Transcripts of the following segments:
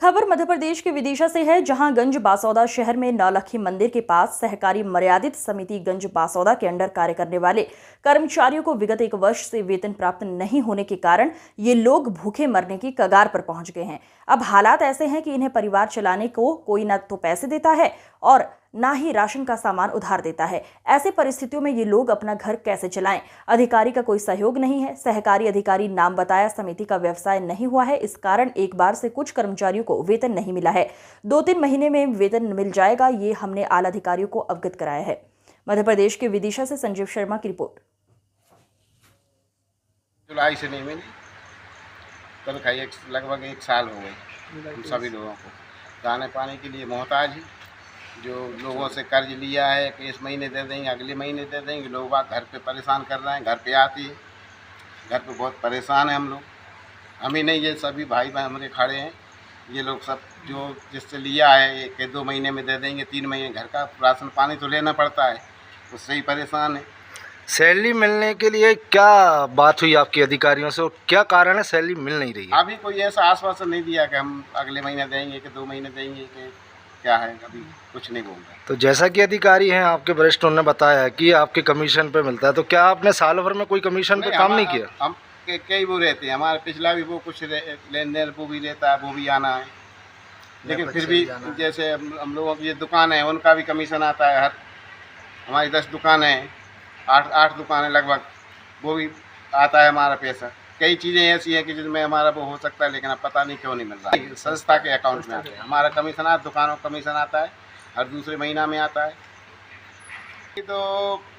खबर मध्य प्रदेश के विदिशा से है, जहां गंज बासौदा शहर में नौलखी मंदिर के पास सहकारी मर्यादित समिति गंज बासौदा के अंडर कार्य करने वाले कर्मचारियों को विगत 1 वर्ष से वेतन प्राप्त नहीं होने के कारण ये लोग भूखे मरने की कगार पर पहुंच गए हैं। अब हालात ऐसे हैं कि इन्हें परिवार चलाने को कोई न तो पैसे देता है और ना ही राशन का सामान उधार देता है। ऐसे परिस्थितियों में ये लोग अपना घर कैसे चलाएं? अधिकारी का कोई सहयोग नहीं है। सहकारी अधिकारी नाम बताया समिति का व्यवसाय नहीं हुआ है, इस कारण एक बार से कुछ कर्मचारियों को वेतन नहीं मिला है। 2-3 महीने में वेतन मिल जाएगा, ये हमने आला अधिकारियों को अवगत कराया है। मध्य प्रदेश के विदिशा से संजीव शर्मा की रिपोर्ट। जुलाई से नहीं मिली, तनख्वाही लगभग 1 साल हो गए। हम सभी लोगों को दाने पानी के लिए मोहताज ही। जो लोगों से कर्ज लिया है कि इस महीने दे देंगे, अगले महीने दे देंगे, लोग बात घर पे परेशान कर रहे हैं। घर पे आती है, घर पे बहुत परेशान है हम लोग। हम ही नहीं, ये सभी भाई बहन हमारे खड़े हैं। ये लोग सब जो जिससे लिया है कि 2 महीने में दे देंगे, 3 महीने, घर का राशन पानी तो लेना पड़ता है, उससे ही परेशान है। सैलरी मिलने के लिए क्या बात हुई आपके अधिकारियों से और क्या कारण है सैलरी मिल नहीं रही है? अभी कोई ऐसा आश्वासन नहीं दिया कि हम अगले महीने देंगे कि 2 महीने देंगे कि क्या है, अभी कुछ नहीं बोल रहा। तो जैसा कि अधिकारी हैं आपके वरिष्ठ, उन्होंने बताया कि आपके कमीशन पे मिलता है, तो क्या आपने साल भर में कोई कमीशन पे काम नहीं किया? हम कई वो रहते हैं, हमारे पिछला भी वो कुछ लेन देन वो भी रहता है, वो भी आना है। लेकिन फिर भी जैसे हम लोगों की ये दुकान है, उनका भी कमीशन आता है। हमारी 10 दुकानें हैं, 8 दुकानें लगभग, वो भी आता है हमारा पैसा। कई चीज़ें ऐसी हैं कि जिनमें हमारा वो हो सकता है, लेकिन अब पता नहीं क्यों नहीं मिल रहा है। संस्था के अकाउंट में आता है हमारा कमीशन, दुकानों का कमीशन आता है, हर दूसरे महीना में आता है। तो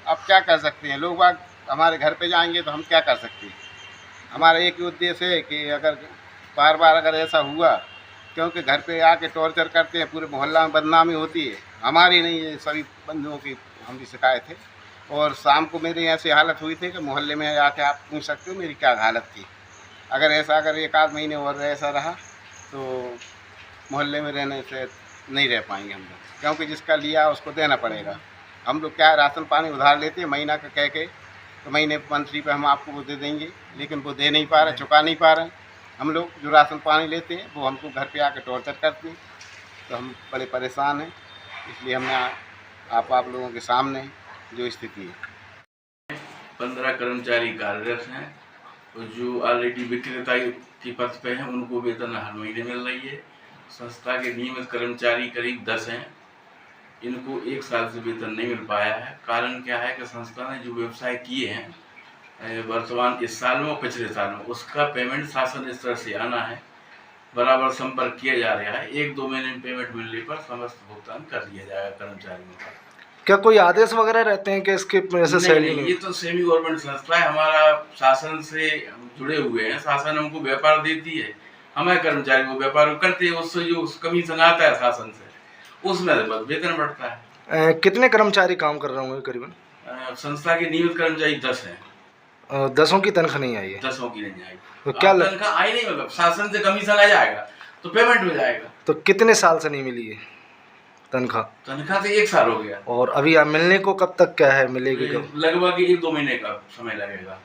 अब क्या कर सकते हैं, लोग बाग हमारे घर पे जाएंगे तो हम क्या कर सकते हैं। हमारा एक ही उद्देश्य है कि अगर बार बार अगर ऐसा हुआ, क्योंकि घर पे आके टॉर्चर करते हैं, पूरे मोहल्ला में बदनामी होती है। हमारी नहीं, ये सभी बंधुओं की हम भी शिकायत है। और शाम को मेरी ऐसी हालत हुई थी कि मोहल्ले में आके आप पूछ सकते हो मेरी क्या हालत थी। अगर 1 आध महीने और ऐसा रहा तो मोहल्ले में रहने से नहीं रह पाएंगे हम लोग, क्योंकि जिसका लिया उसको देना पड़ेगा। हम लोग क्या राशन पानी उधार लेते हैं महीना का कह के, तो महीने मंथली पे हम आपको वो दे देंगे, लेकिन वो दे नहीं पा रहे, चुका नहीं पा रहे। हम लोग जो राशन पानी लेते हैं वो हमको घर पे आके टॉर्चर करते हैं, तो हम बड़े परेशान हैं। इसलिए हमने आप लोगों के सामने जो स्थिति है। 15 कर्मचारी कार्यरत हैं और जो ऑलरेडी विक्रेता के पद पे हैं उनको वेतन हर महीने मिल रही है। संस्था के नियमित कर्मचारी करीब 10 हैं, इनको 1 साल से वेतन नहीं मिल पाया है। कारण क्या है कि संस्था ने जो व्यवसाय किए हैं वर्तमान इस साल में और पिछले साल में, उसका पेमेंट शासन स्तर से आना है। बराबर संपर्क किया जा रहा है। 1-2 महीने में पेमेंट मिलने पर समस्त भुगतान कर दिया जाएगा कर्मचारियों का। क्या कोई आदेश वगैरह रहते हैं कि इसके वजह से नहीं, ये तो सेमी गवर्नमेंट संस्था है, हमारा शासन से जुड़े हुए हैं। शासन हमको व्यापार देती है, हमारे कर्मचारी वो व्यापार करते हैं, उससे जो कमीशन आता है शासन से उसमें वेतन बढ़ता है। कितने कर्मचारी काम कर रहे होंगे करीबन? संस्था के नियमित कर्मचारी 10 हैं। 10 की तनख्वाह नहीं आई है? 10 की नहीं आई। तो क्या तनख्वाह आई नहीं, मतलब शासन से कमीशन आ जाएगा तो पेमेंट हो जाएगा। तो कितने साल से नहीं मिली है तनख्वाह? तनख्वाह तो 1 साल हो गया। और अभी आप मिलने को कब तक क्या है, मिलेगी कब? लगभग 1-2 महीने का समय लगेगा।